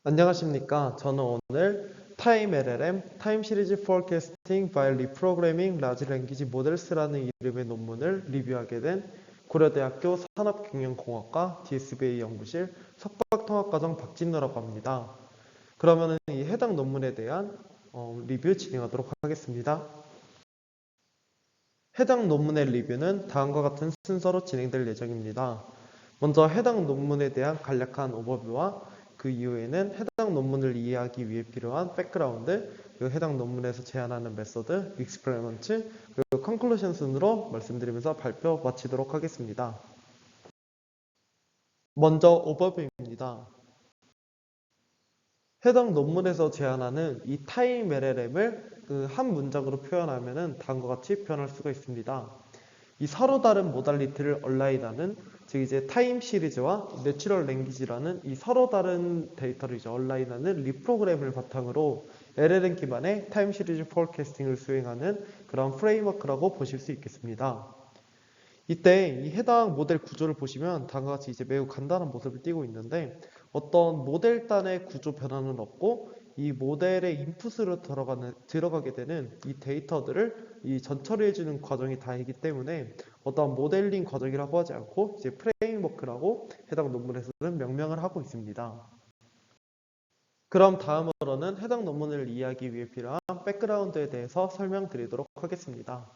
안녕하십니까. 저는 오늘 타임 LLM, 타임 시리즈 포캐스팅 by Reprogramming Large Language Models라는 이름의 논문을 리뷰하게 된 고려대학교 산업경영공학과 DSBA 연구실 석박통합과정 박진노라고 합니다. 그러면 이 해당 논문에 대한 리뷰 진행하도록 하겠습니다. 해당 논문의 리뷰는 다음과 같은 순서로 진행될 예정입니다. 먼저 해당 논문에 대한 간략한 오버뷰와 그 이후에는 해당 논문을 이해하기 위해 필요한 백그라운드, 그리고 해당 논문에서 제안하는 메소드, 익스페리먼트, 그리고 컨클루션 순으로 말씀드리면서 발표 마치도록 하겠습니다. 먼저 오버뷰입니다. 해당 논문에서 제안하는 이 타임 LLM을 한 문장으로 표현하면 다음과 같이 표현할 수가 있습니다. 이 서로 다른 모달리티를 얼라인하는, 즉 이제 타임 시리즈와 내추럴 랭귀지라는 이 서로 다른 데이터를 이제 얼라인하는 리프로그램을 바탕으로 LLM 기반의 타임 시리즈 포캐스팅을 수행하는 그런 프레임워크라고 보실 수 있겠습니다. 이때 이 해당 모델 구조를 보시면 다음과 같이 이제 매우 간단한 모습을 띠고 있는데, 어떤 모델 단의 구조 변화는 없고 이 모델의 인풋으로 들어가게 되는 이 데이터들을 이 전처리해주는 과정이 다이기 때문에 어떤 모델링 과정이라고 하지 않고 이제 프레임워크라고 해당 논문에서는 명명을 하고 있습니다. 그럼 다음으로는 해당 논문을 이해하기 위해 필요한 백그라운드에 대해서 설명드리도록 하겠습니다.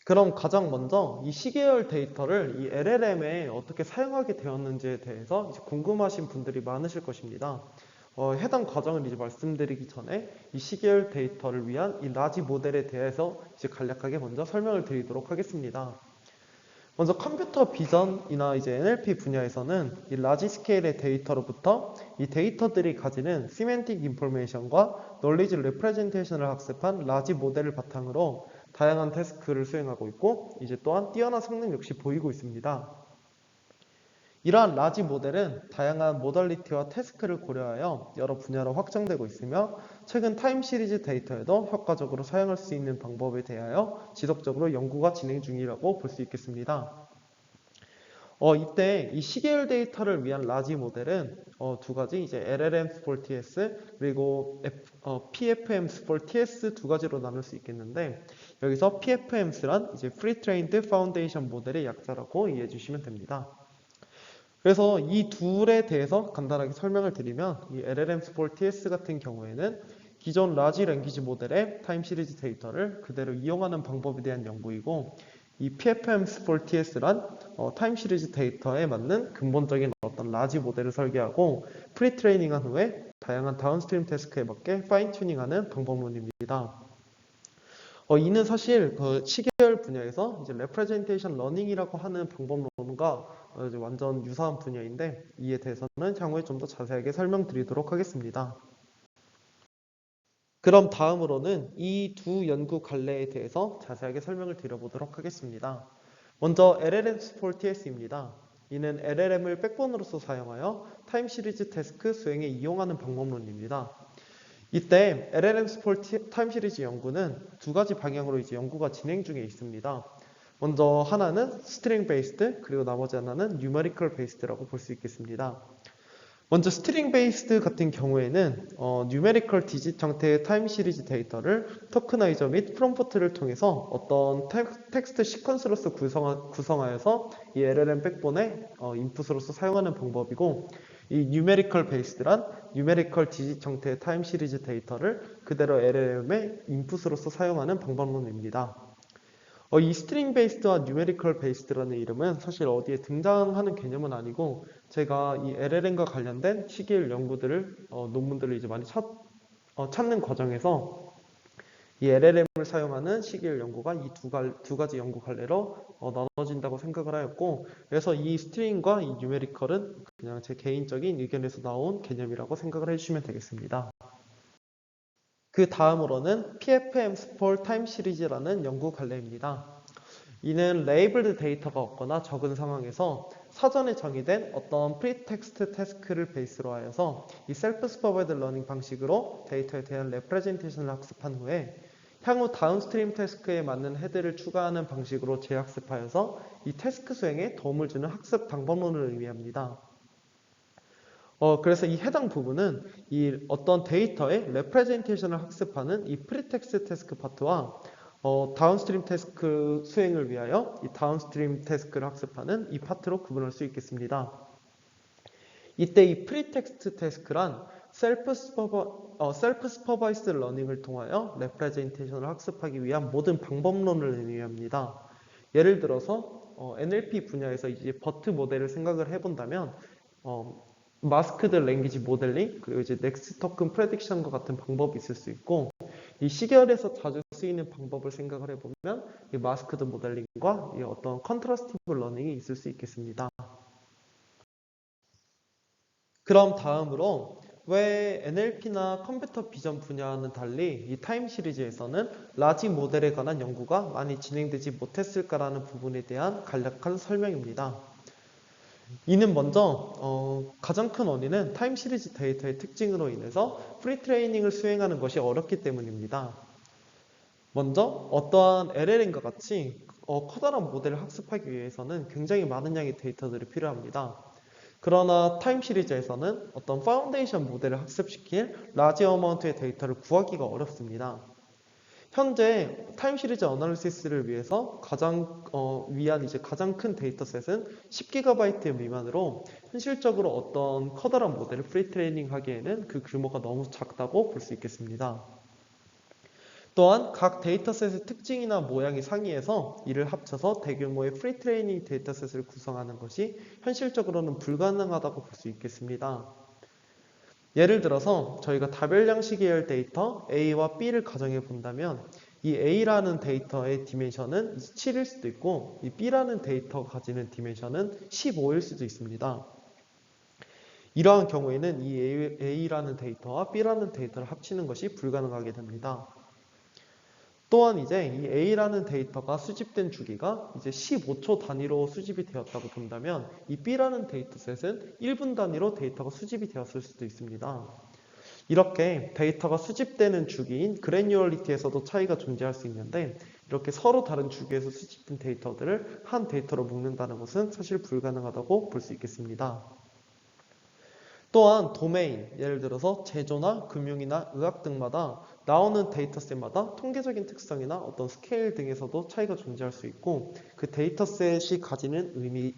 그럼 가장 먼저 이 시계열 데이터를 이 LLM에 어떻게 사용하게 되었는지에 대해서 이제 궁금하신 분들이 많으실 것입니다. 해당 과정을 이제 말씀드리기 전에 이 시계열 데이터를 위한 이 라지 모델에 대해서 이제 간략하게 먼저 설명을 드리도록 하겠습니다. 먼저 컴퓨터 비전이나 이제 NLP 분야에서는 이 라지 스케일의 데이터로부터 이 데이터들이 가지는 시멘틱 인포메이션과 놀리지 레프레젠테이션을 학습한 라지 모델을 바탕으로 다양한 태스크를 수행하고 있고, 이제 또한 뛰어난 성능 역시 보이고 있습니다. 이러한 라지 모델은 다양한 모달리티와 태스크를 고려하여 여러 분야로 확장되고 있으며, 최근 타임 시리즈 데이터에도 효과적으로 사용할 수 있는 방법에 대하여 지속적으로 연구가 진행 중이라고 볼 수 있겠습니다. 이때 이 시계열 데이터를 위한 라지 모델은 두 가지, 이제 LLM for TS 그리고 PFM for TS 두 가지로 나눌 수 있겠는데, 여기서 PFMs란 이제 Pre-trained Foundation 모델의 약자라고 이해해 주시면 됩니다. 그래서 이 둘에 대해서 간단하게 설명을 드리면, 이 LLM for TS 같은 경우에는 기존 라지 랭귀지 모델의 타임 시리즈 데이터를 그대로 이용하는 방법에 대한 연구이고, 이 PFMs for TS란 타임 시리즈 데이터에 맞는 근본적인 어떤 라지 모델을 설계하고 프리트레이닝한 후에 다양한 다운스트림 태스크에 맞게 파인 튜닝하는 방법론입니다. 이는 사실 그 시계열 분야에서 이제 레프레젠테이션 러닝이라고 하는 방법론과 이제 완전 유사한 분야인데, 이에 대해서는 향후에 좀 더 자세하게 설명드리도록 하겠습니다. 그럼 다음으로는 이 두 연구 관례에 대해서 자세하게 설명을 드려보도록 하겠습니다. 먼저 LLM for TS입니다. 이는 LLM을 백본으로서 사용하여 타임 시리즈 태스크 수행에 이용하는 방법론입니다. 이때 LLM for 타임 시리즈 연구는 두 가지 방향으로 이제 연구가 진행 중에 있습니다. 먼저 하나는 스트링 베이스드, 그리고 나머지 하나는 뉴메리컬 베이스드라고 볼 수 있겠습니다. 먼저 스트링 베이스드 같은 경우에는 뉴메리컬 디짓 형태의 타임 시리즈 데이터를 토크나이저 및 프롬프트를 통해서 어떤 텍스트 시퀀스로서 구성하여서 이 LLM 백본의 인풋으로서 사용하는 방법이고, 이 뉴메리컬 베이스드란 뉴메리컬 디짓 형태의 타임 시리즈 데이터를 그대로 LLM의 인풋으로서 사용하는 방법론입니다. 이 스트링 베이스드와 뉴메리컬 베이스드라는 이름은 사실 어디에 등장하는 개념은 아니고, 제가 이 LLM과 관련된 시계열 연구들을 논문들을 이제 많이 찾는 과정에서 이 LLM을 사용하는 시계열 연구가 이 두 가지 연구 갈래로 나눠진다고 생각을 하였고, 그래서 이 스트링과 이 뉴메리컬은 그냥 제 개인적인 의견에서 나온 개념이라고 생각을 해주시면 되겠습니다. 그 다음으로는 PFM for Time 시리즈라는 연구 관례입니다. 이는 레이블드 데이터가 없거나 적은 상황에서 사전에 정의된 어떤 프리텍스트 태스크를 베이스로 하여서 이 셀프 스퍼버드 러닝 방식으로 데이터에 대한 레프레젠테이션을 학습한 후에 향후 다운스트림 태스크에 맞는 헤드를 추가하는 방식으로 재학습하여서 이 태스크 수행에 도움을 주는 학습 방법론을 의미합니다. 그래서 이 해당 부분은 이 어떤 데이터의 레프레젠테이션을 학습하는 이 프리텍스트 태스크 파트와 다운스트림 태스크 수행을 위하여 이 다운스트림 태스크를 학습하는 이 파트로 구분할 수 있겠습니다. 이때 이 프리텍스트 태스크란 셀프 스퍼바이스드 러닝을 통하여 레프레젠테이션을 학습하기 위한 모든 방법론을 의미합니다. 예를 들어서 NLP 분야에서 이제 버트 모델을 생각을 해본다면 마스크드 랭귀지 모델링 그리고 이제 넥스트 토큰 프레딕션과 같은 방법이 있을 수 있고 이 시계열에서 자주 쓰이는 방법을 생각을 해보면 이 마스크드 모델링과 이 어떤 컨트라스티브 러닝이 있을 수 있겠습니다. 그럼 다음으로 왜 NLP나 컴퓨터 비전 분야와는 달리 이 타임 시리즈에서는 라지 모델에 관한 연구가 많이 진행되지 못했을까라는 부분에 대한 간략한 설명입니다. 이는 먼저 가장 큰 원인은 타임 시리즈 데이터의 특징으로 인해서 프리 트레이닝을 수행하는 것이 어렵기 때문입니다. 먼저 어떠한 LLM과 같이 커다란 모델을 학습하기 위해서는 굉장히 많은 양의 데이터들이 필요합니다. 그러나 타임 시리즈에서는 어떤 파운데이션 모델을 학습시킬 라지 어마운트의 데이터를 구하기가 어렵습니다. 현재 타임 시리즈 어널리시스를 위해서 위한 이제 가장 큰 데이터셋은 10GB 미만으로 현실적으로 어떤 커다란 모델을 프리 트레이닝 하기에는 그 규모가 너무 작다고 볼 수 있겠습니다. 또한 각 데이터셋의 특징이나 모양이 상이해서 이를 합쳐서 대규모의 프리 트레이닝 데이터셋을 구성하는 것이 현실적으로는 불가능하다고 볼 수 있겠습니다. 예를 들어서 저희가 다별량식 계열 데이터 A와 B를 가정해 본다면 이 A라는 데이터의 디멘션은 7일 수도 있고 이 B라는 데이터가 가지는 디멘션은 15일 수도 있습니다. 이러한 경우에는 이 A라는 데이터와 B라는 데이터를 합치는 것이 불가능하게 됩니다. 또한 이제 이 A라는 데이터가 수집된 주기가 이제 15초 단위로 수집이 되었다고 본다면 이 B라는 데이터셋은 1분 단위로 데이터가 수집이 되었을 수도 있습니다. 이렇게 데이터가 수집되는 주기인 그래뉴얼리티에서도 차이가 존재할 수 있는데 이렇게 서로 다른 주기에서 수집된 데이터들을 한 데이터로 묶는다는 것은 사실 불가능하다고 볼 수 있겠습니다. 또한 도메인, 예를 들어서 제조나 금융이나 의학 등마다 나오는 데이터셋마다 통계적인 특성이나 어떤 스케일 등에서도 차이가 존재할 수 있고 그 데이터셋이 가지는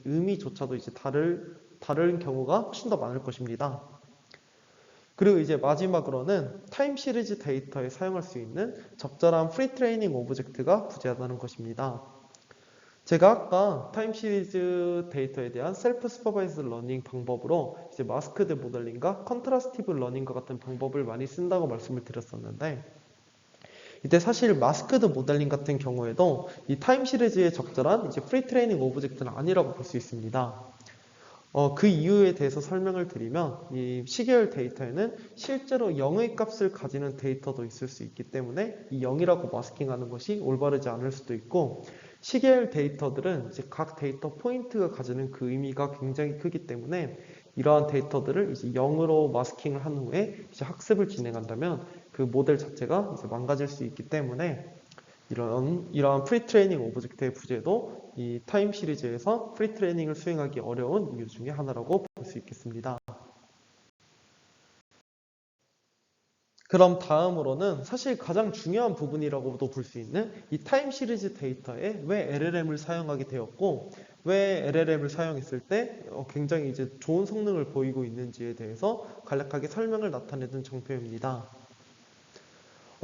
의미조차도 이제 다른 경우가 훨씬 더 많을 것입니다. 그리고 이제 마지막으로는 타임 시리즈 데이터에 사용할 수 있는 적절한 프리 트레이닝 오브젝트가 부재하다는 것입니다. 제가 아까 타임 시리즈 데이터에 대한 셀프 스퍼바이즈 러닝 방법으로 이제 마스크드 모델링과 컨트라스티브 러닝과 같은 방법을 많이 쓴다고 말씀을 드렸었는데 이때 사실 마스크드 모델링 같은 경우에도 이 타임 시리즈에 적절한 이제 프리 트레이닝 오브젝트는 아니라고 볼 수 있습니다. 그 이유에 대해서 설명을 드리면 이 시계열 데이터에는 실제로 0의 값을 가지는 데이터도 있을 수 있기 때문에 이 0이라고 마스킹하는 것이 올바르지 않을 수도 있고 시계열 데이터들은 이제 각 데이터 포인트가 가지는 그 의미가 굉장히 크기 때문에 이러한 데이터들을 이제 0으로 마스킹을 한 후에 이제 학습을 진행한다면 그 모델 자체가 이제 망가질 수 있기 때문에 이러한 프리 트레이닝 오브젝트의 부재도 이 타임 시리즈에서 프리 트레이닝을 수행하기 어려운 이유 중에 하나라고 볼 수 있겠습니다. 그럼 다음으로는 사실 가장 중요한 부분이라고도 볼 수 있는 이 타임 시리즈 데이터에 왜 LLM을 사용하게 되었고 왜 LLM을 사용했을 때 굉장히 이제 좋은 성능을 보이고 있는지에 대해서 간략하게 설명을 나타내는 정표입니다.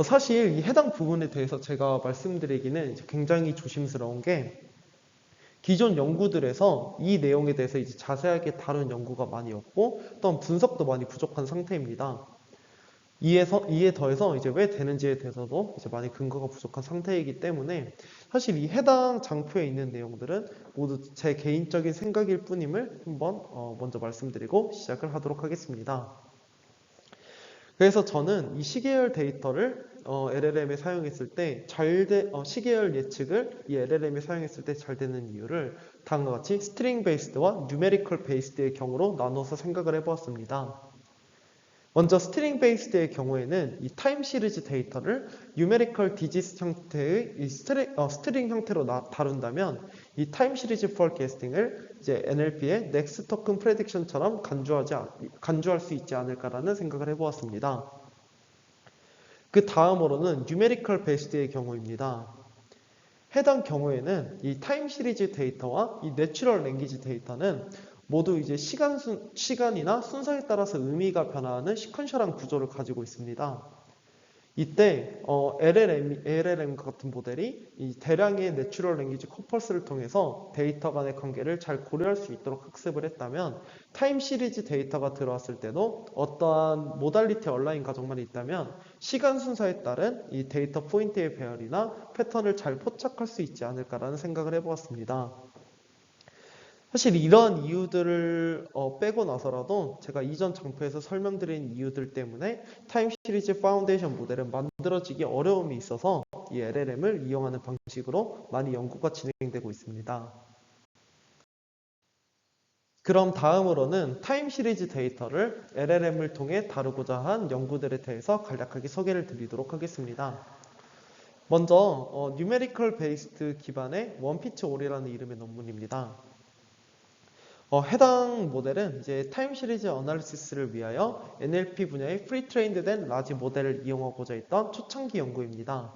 사실 이 해당 부분에 대해서 제가 말씀드리기는 굉장히 조심스러운 게 기존 연구들에서 이 내용에 대해서 이제 자세하게 다룬 연구가 많이 없고 또한 분석도 많이 부족한 상태입니다. 이에 더해서 이제 왜 되는지에 대해서도 이제 많이 근거가 부족한 상태이기 때문에 사실 이 해당 장표에 있는 내용들은 모두 제 개인적인 생각일 뿐임을 한번 먼저 말씀드리고 시작을 하도록 하겠습니다. 그래서 저는 이 시계열 데이터를 LLM에 사용했을 때 시계열 예측을 이 LLM에 사용했을 때 잘 되는 이유를 다음과 같이 스트링 베이스드와 뉴메리컬 베이스드의 경우로 나눠서 생각을 해보았습니다. 먼저 스트링 베이스드의 경우에는 이 타임 시리즈 데이터를 numerical digit 형태의 이 스트링 형태로 다룬다면 이 타임 시리즈 forecasting을 이제 NLP의 next token prediction처럼 간주할 수 있지 않을까라는 생각을 해보았습니다. 그 다음으로는 numerical based의 경우입니다. 해당 경우에는 이 타임 시리즈 데이터와 이 내추럴 랭귀지 데이터는 모두 이제 시간이나 순서에 따라서 의미가 변화하는 시퀀셜한 구조를 가지고 있습니다. 이때 LLM 같은 모델이 이 대량의 내추럴 랭귀지 코퍼스를 통해서 데이터 간의 관계를 잘 고려할 수 있도록 학습을 했다면 타임 시리즈 데이터가 들어왔을 때도 어떠한 모달리티 얼라인 과정만 있다면 시간 순서에 따른 이 데이터 포인트의 배열이나 패턴을 잘 포착할 수 있지 않을까라는 생각을 해보았습니다. 사실 이런 이유들을 빼고 나서라도 제가 이전 장표에서 설명드린 이유들 때문에 타임 시리즈 파운데이션 모델은 만들어지기 어려움이 있어서 이 LLM을 이용하는 방식으로 많이 연구가 진행되고 있습니다. 그럼 다음으로는 타임 시리즈 데이터를 LLM을 통해 다루고자 한 연구들에 대해서 간략하게 소개를 드리도록 하겠습니다. 먼저 Numerical Based 기반의 원피치 올이라는 이름의 논문입니다. 해당 모델은 이제 타임 시리즈 어널리시스를 위하여 NLP 분야의 프리트레인드 된 라지 모델을 이용하고자 했던 초창기 연구입니다.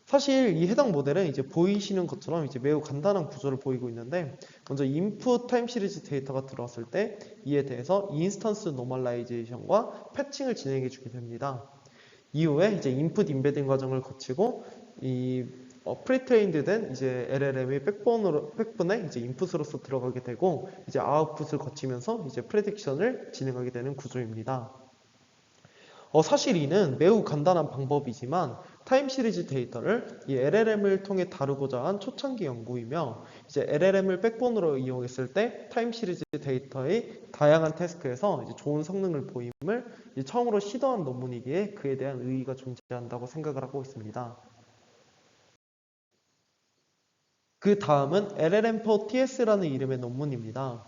사실 이 해당 모델은 이제 보이시는 것처럼 이제 매우 간단한 구조를 보이고 있는데 먼저 인풋 타임 시리즈 데이터가 들어왔을 때 이에 대해서 인스턴스 노멀라이제이션과 패칭을 진행해 주게 됩니다. 이후에 이제 인풋 임베딩 과정을 거치고 이 프리트레인드 된 이제 LLM이 백본에 이제 인풋으로서 들어가게 되고 이제 아웃풋을 거치면서 이제 프레딕션을 진행하게 되는 구조입니다. 사실 이는 매우 간단한 방법이지만 타임 시리즈 데이터를 이 LLM을 통해 다루고자 한 초창기 연구이며 이제 LLM을 백본으로 이용했을 때 타임 시리즈 데이터의 다양한 태스크에서 이제 좋은 성능을 보임을 이제 처음으로 시도한 논문이기에 그에 대한 의의가 존재한다고 생각을 하고 있습니다. 그 다음은 LLM4TS라는 이름의 논문입니다.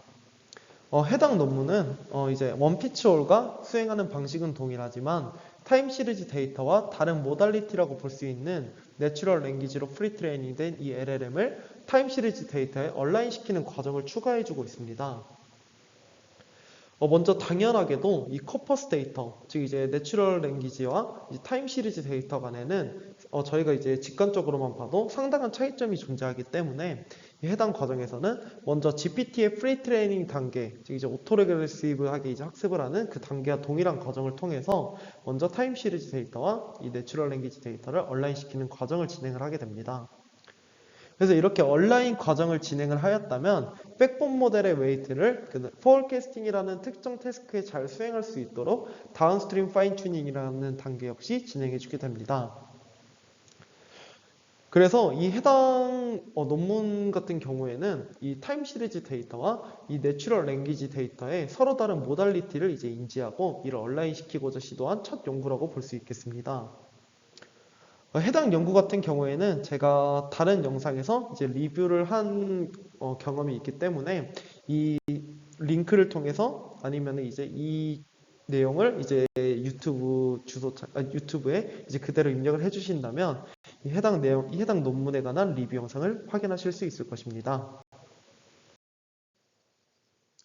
해당 논문은 이제 원피치올과 수행하는 방식은 동일하지만 타임 시리즈 데이터와 다른 모달리티라고 볼 수 있는 내추럴 랭귀지로 프리트레이닝 된 이 LLM을 타임 시리즈 데이터에 얼라인시키는 과정을 추가해주고 있습니다. 먼저 당연하게도 이 코퍼스 데이터, 즉 이제 내추럴 랭귀지와 타임 시리즈 데이터 간에는 저희가 이제 직관적으로만 봐도 상당한 차이점이 존재하기 때문에 이 해당 과정에서는 먼저 GPT의 프리 트레이닝 단계, 즉 이제 오토레그레시브하게 이제 학습을 하는 그 단계와 동일한 과정을 통해서 먼저 타임 시리즈 데이터와 이 내추럴 랭귀지 데이터를 얼라인시키는 과정을 진행을 하게 됩니다. 그래서 이렇게 온라인 과정을 진행을 하였다면 백본 모델의 웨이트를 그 포얼캐스팅이라는 특정 태스크에 잘 수행할 수 있도록 다운스트림 파인 튜닝이라는 단계 역시 진행해 주게 됩니다. 그래서 이 해당 논문 같은 경우에는 이 타임 시리즈 데이터와 이 내추럴 랭귀지 데이터의 서로 다른 모달리티를 이제 인지하고 이를 온라인 시키고자 시도한 첫 연구라고 볼 수 있겠습니다. 해당 연구 같은 경우에는 제가 다른 영상에서 이제 리뷰를 한 경험이 있기 때문에 이 링크를 통해서 아니면 이제 이 내용을 이제 유튜브에 이제 그대로 입력을 해주신다면 이 해당 논문에 관한 리뷰 영상을 확인하실 수 있을 것입니다.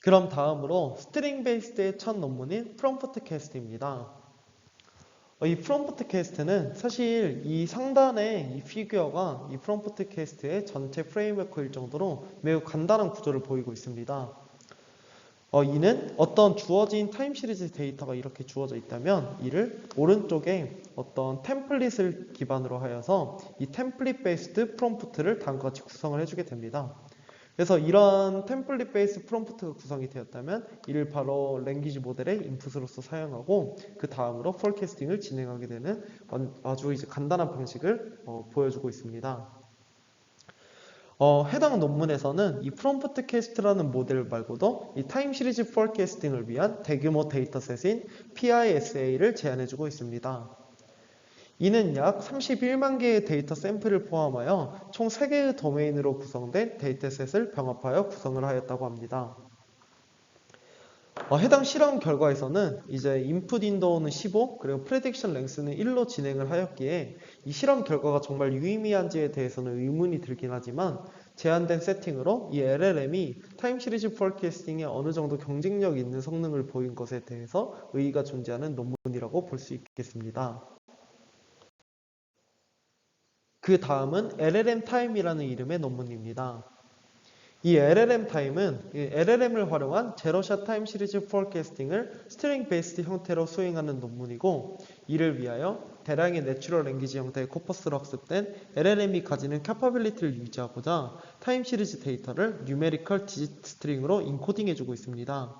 그럼 다음으로 스트링 베이스드의 첫 논문인 프롬프트 캐스트입니다. 이 프롬프트 캐스트는 사실 이 상단의 이 피규어가 이 프롬프트 캐스트의 전체 프레임워크일 정도로 매우 간단한 구조를 보이고 있습니다. 이는 어떤 주어진 타임 시리즈 데이터가 이렇게 주어져 있다면 이를 오른쪽에 어떤 템플릿을 기반으로 하여서 이 템플릿 베이스드 프롬프트를 다음과 같이 구성을 해주게 됩니다. 그래서 이러한 템플릿 베이스 프롬프트가 구성이 되었다면 이를 바로 랭귀지 모델의 인풋으로서 사용하고 그 다음으로 포캐스팅을 진행하게 되는 아주 이제 간단한 방식을 보여주고 있습니다. 해당 논문에서는 이 프롬프트 캐스트라는 모델 말고도 이 타임 시리즈 포캐스팅을 위한 대규모 데이터셋인 PISA를 제안해주고 있습니다. 이는 약 31만 개의 데이터 샘플을 포함하여 총 3개의 도메인으로 구성된 데이터셋을 병합하여 구성을 하였다고 합니다. 해당 실험 결과에서는 이제 input 윈도우는 15, 그리고 prediction length는 1로 진행을 하였기에 이 실험 결과가 정말 유의미한지에 대해서는 의문이 들긴 하지만 제한된 세팅으로 이 LLM이 타임 시리즈 포캐스팅에 어느 정도 경쟁력 있는 성능을 보인 것에 대해서 의의가 존재하는 논문이라고 볼 수 있겠습니다. 그 다음은 LLM 타임이라는 이름의 논문입니다. 이 LLM 타임은 LLM을 활용한 제로샷 타임 시리즈 포캐스팅을 스트링 베이스드 형태로 수행하는 논문이고, 이를 위하여 대량의 내추럴 랭귀지 형태의 코퍼스로 학습된 LLM이 가지는 캐퍼빌리티를 유지하고자 타임 시리즈 데이터를 뉴메리컬 디지트 스트링으로 인코딩해주고 있습니다.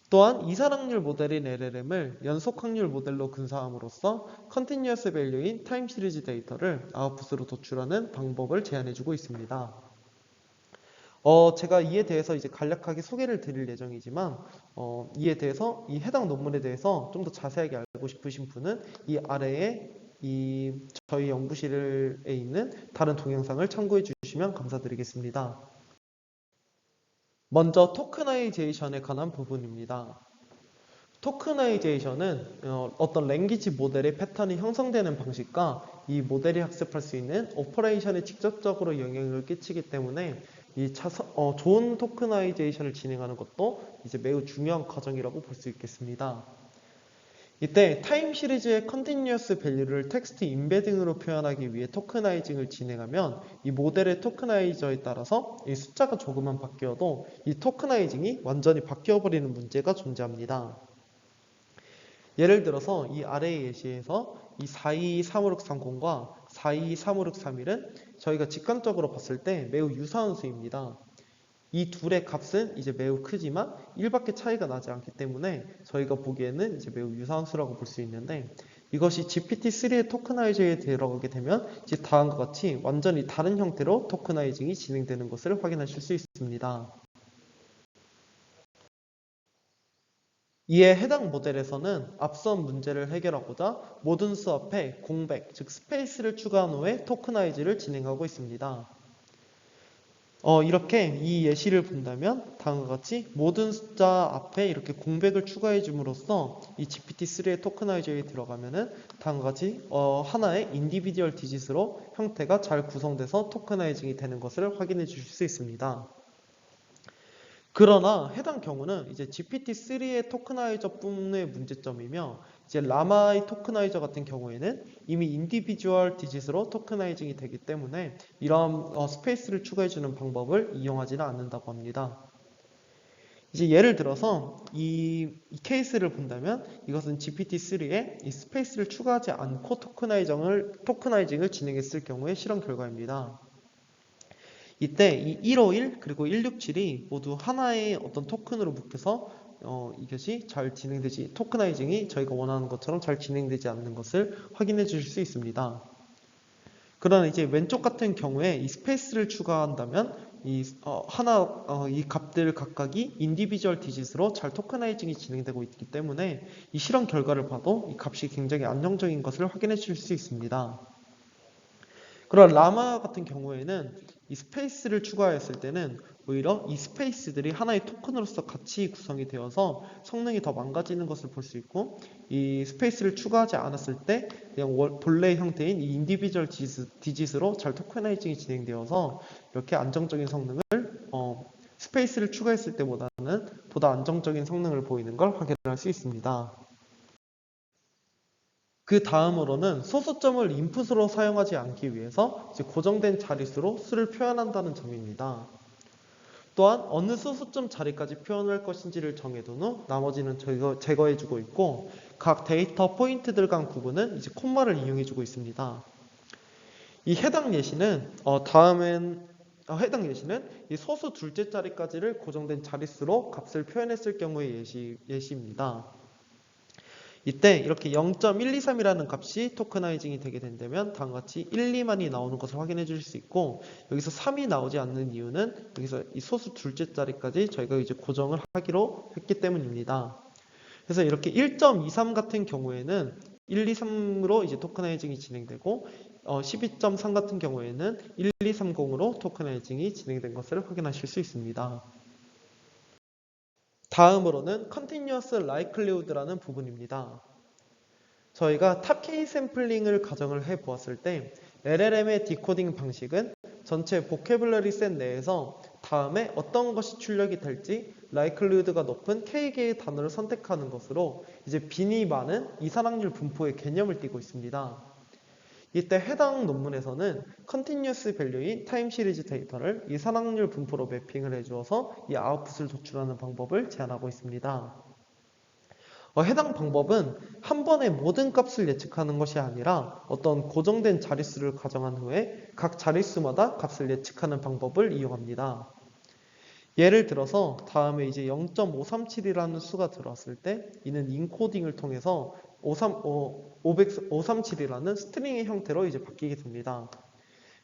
또한 이산확률 모델인 LLM을 연속 확률 모델로 근사함으로써 컨티뉴어스 밸류인 타임 시리즈 데이터를 아웃풋으로 도출하는 방법을 제안해주고 있습니다. 제가 이에 대해서 이제 간략하게 소개를 드릴 예정이지만, 이에 대해서 이 해당 논문에 대해서 좀 더 자세하게 알고 싶으신 분은 이 아래에 저희 연구실에 있는 다른 동영상을 참고해 주시면 감사드리겠습니다. 먼저 토크나이제이션에 관한 부분입니다. 토크나이제이션은 어떤 랭귀지 모델의 패턴이 형성되는 방식과 이 모델이 학습할 수 있는 오퍼레이션에 직접적으로 영향을 끼치기 때문에 좋은 토크나이제이션을 진행하는 것도 이제 매우 중요한 과정이라고 볼 수 있겠습니다. 이때 타임 시리즈의 컨티뉴어스 밸류를 텍스트 임베딩으로 표현하기 위해 토크나이징을 진행하면 이 모델의 토크나이저에 따라서 이 숫자가 조금만 바뀌어도 이 토크나이징이 완전히 바뀌어버리는 문제가 존재합니다. 예를 들어서 이 아래의 예시에서 이 4235630과 4235631은 저희가 직관적으로 봤을 때 매우 유사한 수입니다. 이 둘의 값은 이제 매우 크지만 1밖에 차이가 나지 않기 때문에 저희가 보기에는 이제 매우 유사한 수라고 볼 수 있는데, 이것이 GPT-3의 토크나이저에 들어가게 되면 이제 다음과 같이 완전히 다른 형태로 토크나이징이 진행되는 것을 확인하실 수 있습니다. 이에 해당 모델에서는 앞선 문제를 해결하고자 모든 수 앞에 공백, 즉 스페이스를 추가한 후에 토크나이즈를 진행하고 있습니다. 이렇게 이 예시를 본다면 다음과 같이 모든 숫자 앞에 이렇게 공백을 추가해 줌으로써 이 GPT-3의 토크나이저에 들어가면은 다음과 같이 하나의 인디비듀얼 디짓으로 형태가 잘 구성돼서 토크나이징이 되는 것을 확인해 주실 수 있습니다. 그러나 해당 경우는 이제 GPT-3의 토크나이저뿐의 문제점이며, 이제 라마의 토크나이저 같은 경우에는 이미 인디비주얼 디짓으로 토크나이징이 되기 때문에 이런 스페이스를 추가해주는 방법을 이용하지는 않는다고 합니다. 이제 예를 들어서 이 케이스를 본다면 이것은 GPT-3에 이 스페이스를 추가하지 않고 토크나이징을 진행했을 경우의 실험 결과입니다. 이때 이 151 그리고 167이 모두 하나의 어떤 토큰으로 묶여서 이것이 잘 진행되지, 토크나이징이 저희가 원하는 것처럼 잘 진행되지 않는 것을 확인해 주실 수 있습니다. 그러나 이제 왼쪽 같은 경우에 이 스페이스를 추가한다면 이 값들 각각이 인디비주얼 디짓으로 잘 토크나이징이 진행되고 있기 때문에 이 실험 결과를 봐도 이 값이 굉장히 안정적인 것을 확인해 주실 수 있습니다. 그런 라마 같은 경우에는 이 스페이스를 추가했을 때는 오히려 이 스페이스들이 하나의 토큰으로서 같이 구성이 되어서 성능이 더 망가지는 것을 볼 수 있고, 이 스페이스를 추가하지 않았을 때 그냥 본래 형태인 이 인디비주얼 디짓으로 잘 토크나이징이 진행되어서 이렇게 안정적인 성능을 스페이스를 추가했을 때보다는 보다 안정적인 성능을 보이는 걸 확인할 수 있습니다. 그 다음으로는 소수점을 인풋으로 사용하지 않기 위해서 이제 고정된 자릿수로 수를 표현한다는 점입니다. 또한 어느 소수점 자리까지 표현할 것인지를 정해둔 후 나머지는 제거해주고 있고, 각 데이터 포인트들 간 구분은 이제 콤마를 이용해주고 있습니다. 이 해당 예시는 이 소수 둘째 자리까지를 고정된 자릿수로 값을 표현했을 경우의 예시입니다. 이때 이렇게 0.123이라는 값이 토크나이징이 되게 된다면 다음과 같이 1, 2만이 나오는 것을 확인해 주실 수 있고, 여기서 3이 나오지 않는 이유는 여기서 이 소수 둘째 자리까지 저희가 이제 고정을 하기로 했기 때문입니다. 그래서 이렇게 1.23 같은 경우에는 1, 2, 3으로 이제 토크나이징이 진행되고 12.3 같은 경우에는 1, 2, 30으로 토크나이징이 진행된 것을 확인하실 수 있습니다. 다음으로는 Continuous Likelihood라는 부분입니다. 저희가 탑 K 샘플링을 가정을 해 보았을 때 LLM의 디코딩 방식은 전체 보캐블러리 셋 내에서 다음에 어떤 것이 출력이 될지 likelihood가 높은 K개의 단어를 선택하는 것으로 이제 빈이 많은 이산확률 분포의 개념을 띠고 있습니다. 이때 해당 논문에서는 컨티뉴어스 밸류인 타임 시리즈 데이터를 이산확률 분포로 매핑을 해주어서 이 아웃풋을 도출하는 방법을 제안하고 있습니다. 해당 방법은 한 번에 모든 값을 예측하는 것이 아니라 어떤 고정된 자릿수를 가정한 후에 각 자릿수마다 값을 예측하는 방법을 이용합니다. 예를 들어서 다음에 이제 0.537이라는 수가 들어왔을 때 이는 인코딩을 통해서 537이라는 스트링의 형태로 이제 바뀌게 됩니다.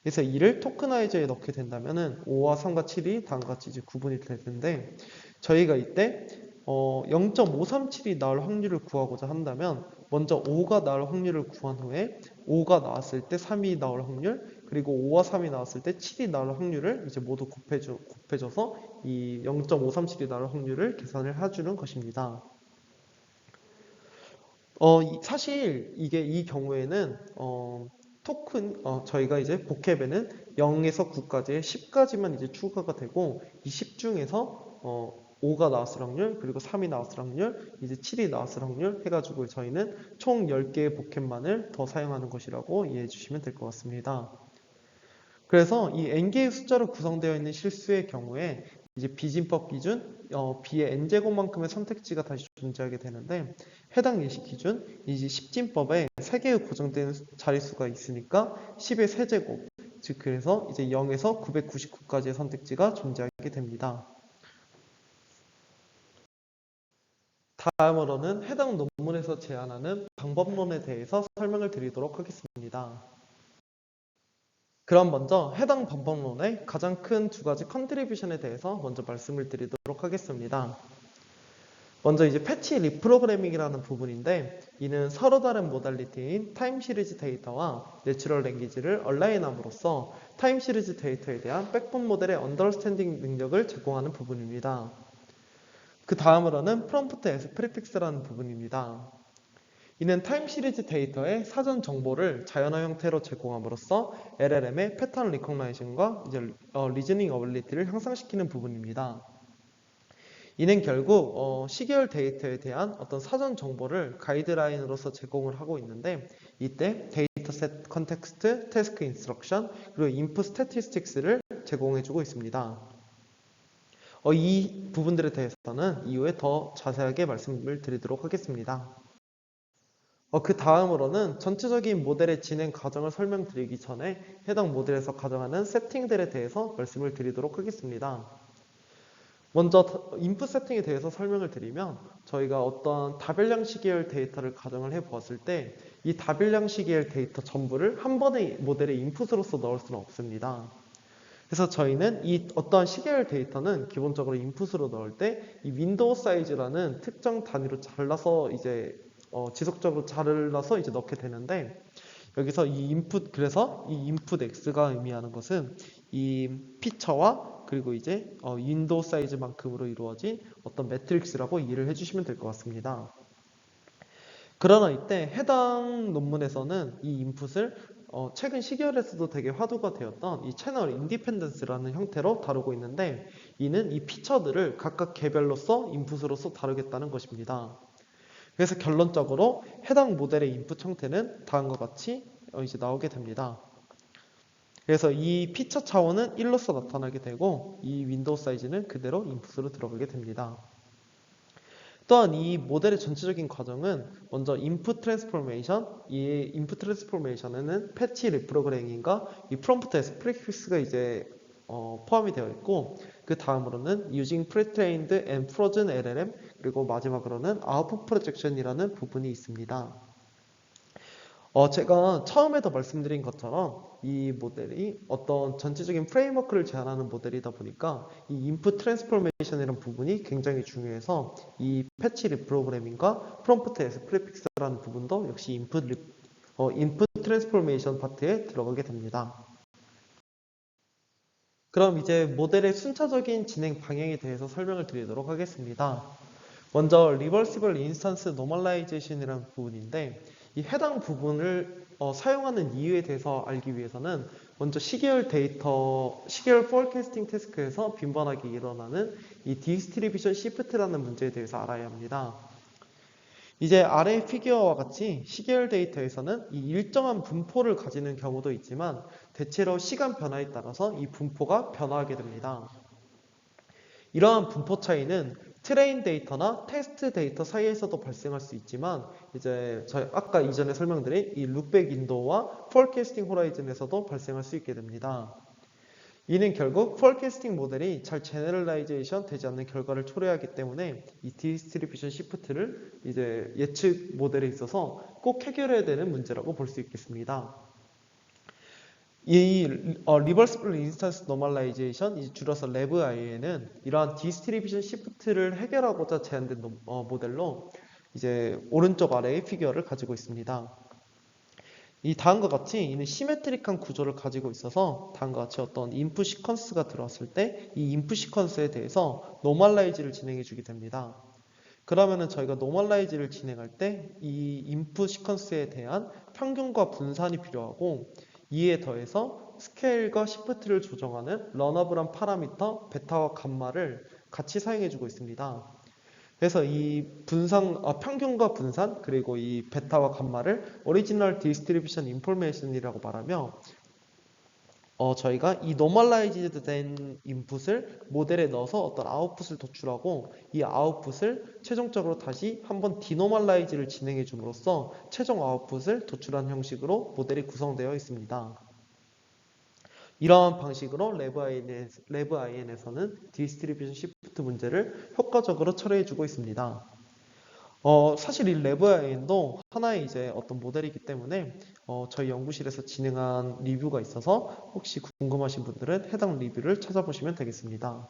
그래서 이를 토크나이저에 넣게 된다면은 5와 3과 7이 다음과 같이 이제 구분이 될 텐데 저희가 이때 0.537이 나올 확률을 구하고자 한다면 먼저 5가 나올 확률을 구한 후에 5가 나왔을 때 3이 나올 확률 그리고 5와 3이 나왔을 때 7이 나올 확률을 이제 모두 곱해줘서 이 0.537이 나올 확률을 계산을 해주는 것입니다. 사실 이 경우에는 저희가 이제 보캡에는 0에서 9까지의 10까지만 이제 추가가 되고 이 10 중에서 5가 나왔을 확률, 그리고 3이 나왔을 확률, 이제 7이 나왔을 확률 해가지고 저희는 총 10개의 보캡만을 더 사용하는 것이라고 이해해 주시면 될 것 같습니다. 그래서 이 n개의 숫자로 구성되어 있는 실수의 경우에 이제 비진법 기준 b의 n제곱만큼의 선택지가 다시 존재하게 되는데 해당 예시 기준 이제 10진법에 3개의 고정된 자릿수가 있으니까 10의 세제곱 즉 그래서 이제 0에서 999까지의 선택지가 존재하게 됩니다. 다음으로는 해당 논문에서 제안하는 방법론에 대해서 설명을 드리도록 하겠습니다. 그럼 먼저 해당 방법론의 가장 큰 두 가지 컨트리뷰션에 대해서 먼저 말씀을 드리도록 하겠습니다. 먼저 이제 패치 리프로그래밍이라는 부분인데 이는 서로 다른 모달리티인 타임 시리즈 데이터와 내추럴 랭귀지를 얼라인함으로써 타임 시리즈 데이터에 대한 백본 모델의 언더스탠딩 능력을 제공하는 부분입니다. 그 다음으로는 프롬프트 에스 프리픽스라는 부분입니다. 이는 타임 시리즈 데이터의 사전 정보를 자연어 형태로 제공함으로써 LLM의 패턴 리커그니션과 이제 리즈닝 어빌리티를 향상시키는 부분입니다. 이는 결국 시계열 데이터에 대한 어떤 사전 정보를 가이드라인으로서 제공을 하고 있는데 이때 데이터셋 컨텍스트, 태스크 인스트럭션, 그리고 인풋 스태티스틱스를 제공해주고 있습니다. 이 부분들에 대해서는 이후에 더 자세하게 말씀을 드리도록 하겠습니다. 그 다음으로는 전체적인 모델의 진행 과정을 설명드리기 전에 해당 모델에서 가정하는 세팅들에 대해서 말씀을 드리도록 하겠습니다. 먼저 인풋 세팅에 대해서 설명을 드리면 저희가 어떤 다별량 시계열 데이터를 가정을 해 보았을 때 이 다별량 시계열 데이터 전부를 한 번에 모델의 인풋으로서 넣을 수는 없습니다. 그래서 저희는 이 어떠한 시계열 데이터는 기본적으로 인풋으로 넣을 때 이 윈도우 사이즈라는 특정 단위로 잘라서 이제 지속적으로 잘라서 이제 넣게 되는데 여기서 그래서 이 인풋 X가 의미하는 것은 이 피처와 그리고 이제 윈도우 사이즈만큼으로 이루어진 어떤 매트릭스라고 이해를 해주시면 될 것 같습니다. 그러나 이때 해당 논문에서는 이 인풋을 최근 시계열에서도 되게 화두가 되었던 이 채널 인디펜던스라는 형태로 다루고 있는데 이는 이 피처들을 각각 개별로서 인풋으로서 다루겠다는 것입니다. 그래서 결론적으로 해당 모델의 인풋 형태는 다음과 같이 이제 나오게 됩니다. 그래서 이 피처 차원은 1로서 나타나게 되고 이 윈도우 사이즈는 그대로 인풋으로 들어가게 됩니다. 또한 이 모델의 전체적인 과정은 먼저 인풋 트랜스포메이션, 이 인풋 트랜스포메이션에는 패치 리프로그래밍과 이 프롬프트 에스 프리픽스가 이제 포함이 되어 있고 그 다음으로는 using pre-trained and frozen LLM 그리고 마지막으로는 output projection이라는 부분이 있습니다. 제가 처음에도 말씀드린 것처럼 이 모델이 어떤 전체적인 프레임워크를 제안하는 모델이다 보니까 이 인풋 트랜스포메이션이라는 부분이 굉장히 중요해서 이 패치 리프로그래밍과 프롬프트 에스 프리픽스라는 부분도 역시 인풋 트랜스포메이션 파트에 들어가게 됩니다. 그럼 이제 모델의 순차적인 진행 방향에 대해서 설명을 드리도록 하겠습니다. 먼저 리버시블 인스턴스 노멀라이제이션이라는 부분인데 이 해당 부분을 사용하는 이유에 대해서 알기 위해서는 먼저 시계열 포캐스팅 태스크에서 빈번하게 일어나는 이 디스트리뷰션 시프트라는 문제에 대해서 알아야 합니다. 이제 아래 피규어와 같이 시계열 데이터에서는 이 일정한 분포를 가지는 경우도 있지만 대체로 시간 변화에 따라서 이 분포가 변화하게 됩니다. 이러한 분포 차이는 트레인 데이터나 테스트 데이터 사이에서도 발생할 수 있지만 이제 저희 아까 이전에 설명드린 이 룩백 윈도우와 포캐스팅 호라이즌에서도 발생할 수 있게 됩니다. 이는 결국 포캐스팅 모델이 잘 제너럴라이제이션 되지 않는 결과를 초래하기 때문에 이 디스트리뷰션 시프트를 이제 예측 모델에 있어서 꼭 해결해야 되는 문제라고 볼 수 있겠습니다. 이 리버시블 인스턴스 노멀라이제이션, 줄여서 REVIA는 이러한 디스트리뷰션 시프트를 해결하고자 제안된 모델로 이제 오른쪽 아래의 피규어를 가지고 있습니다. 이 다음과 같이 이는 시메트릭한 구조를 가지고 있어서 다음과 같이 어떤 인풋 시퀀스가 들어왔을 때 이 인풋 시퀀스에 대해서 노멀라이즈를 진행해 주게 됩니다. 그러면은 저희가 노멀라이즈를 진행할 때 이 인풋 시퀀스에 대한 평균과 분산이 필요하고 이에 더해서 스케일과 시프트를 조정하는 러너블한 파라미터 베타와 감마를 같이 사용해 주고 있습니다. 그래서 이 평균과 분산 그리고 이 베타와 감마를 오리지널 디스트리뷰션 인포메이션이라고 말하며 저희가 이 노멀라이즈드 된 인풋을 모델에 넣어서 어떤 아웃풋을 도출하고 이 아웃풋을 최종적으로 다시 한번 디노멀라이즈를 진행해 줌으로써 최종 아웃풋을 도출한 형식으로 모델이 구성되어 있습니다. 이러한 방식으로 REVIN에서는 디스트리뷰션 시프트 문제를 효과적으로 처리해주고 있습니다. 사실 이 REVIN도 하나의 이제 어떤 모델이기 때문에 저희 연구실에서 진행한 리뷰가 있어서 혹시 궁금하신 분들은 해당 리뷰를 찾아보시면 되겠습니다.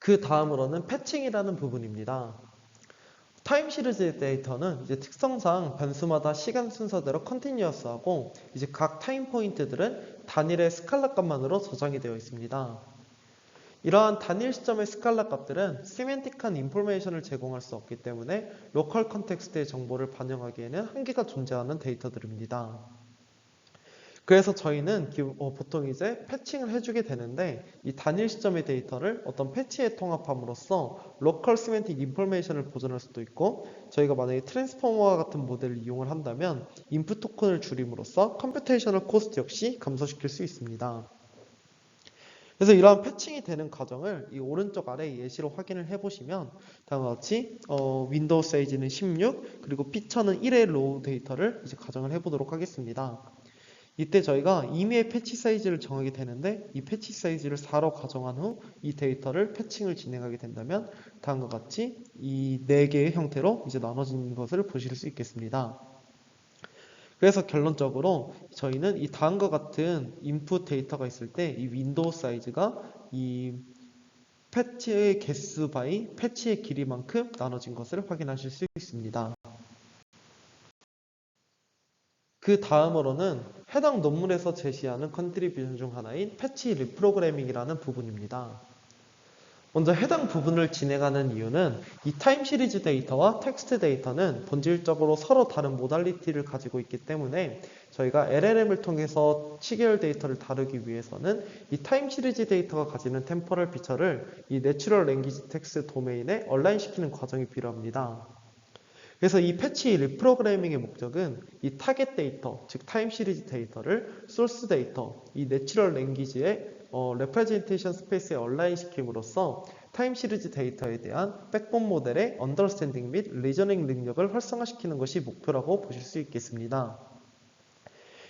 그 다음으로는 패칭이라는 부분입니다. 타임 시리즈 데이터는 이제 특성상 변수마다 시간 순서대로 컨티뉴어스하고 이제 각 타임 포인트들은 단일의 스칼라 값만으로 저장이 되어 있습니다. 이러한 단일 시점의 스칼라 값들은 시멘틱한 인포메이션을 제공할 수 없기 때문에 로컬 컨텍스트의 정보를 반영하기에는 한계가 존재하는 데이터들입니다. 그래서 저희는 보통 이제 패칭을 해주게 되는데 이 단일 시점의 데이터를 어떤 패치에 통합함으로써 로컬 시멘틱 인포메이션을 보존할 수도 있고 저희가 만약에 트랜스포머와 같은 모델을 이용을 한다면 인풋 토큰을 줄임으로써 컴퓨테이셔널 코스트 역시 감소시킬 수 있습니다. 그래서 이러한 패칭이 되는 과정을 이 오른쪽 아래 예시로 확인을 해보시면 다음과 같이 윈도우 사이즈는 16 그리고 피처는 1의 로우 데이터를 이제 가정을 해보도록 하겠습니다. 이때 저희가 임의의 패치 사이즈를 정하게 되는데 이 패치 사이즈를 4로 가정한 후 이 데이터를 패칭을 진행하게 된다면 다음과 같이 이 4개의 형태로 이제 나눠진 것을 보실 수 있겠습니다. 그래서 결론적으로 저희는 이 다음과 같은 인풋 데이터가 있을 때 이 윈도우 사이즈가 이 패치의 개수 바이 패치의 길이만큼 나눠진 것을 확인하실 수 있습니다. 그 다음으로는 해당 논문에서 제시하는 컨트리뷰션 중 하나인 패치 리프로그래밍이라는 부분입니다. 먼저 해당 부분을 진행하는 이유는 이 타임 시리즈 데이터와 텍스트 데이터는 본질적으로 서로 다른 모달리티를 가지고 있기 때문에 저희가 LLM을 통해서 시계열 데이터를 다루기 위해서는 이 타임 시리즈 데이터가 가지는 템포럴 피처를 이 내추럴 랭귀지 텍스트 도메인에 얼라인시키는 과정이 필요합니다. 그래서 이 패치 리프로그래밍의 목적은 이 타겟 데이터, 즉 타임 시리즈 데이터를 소스 데이터, 이 내추럴 랭귀지의 레프레젠테이션 스페이스에 얼라인 시킴으로써 타임 시리즈 데이터에 대한 백본 모델의 언더스탠딩 및 리저닝 능력을 활성화시키는 것이 목표라고 보실 수 있겠습니다.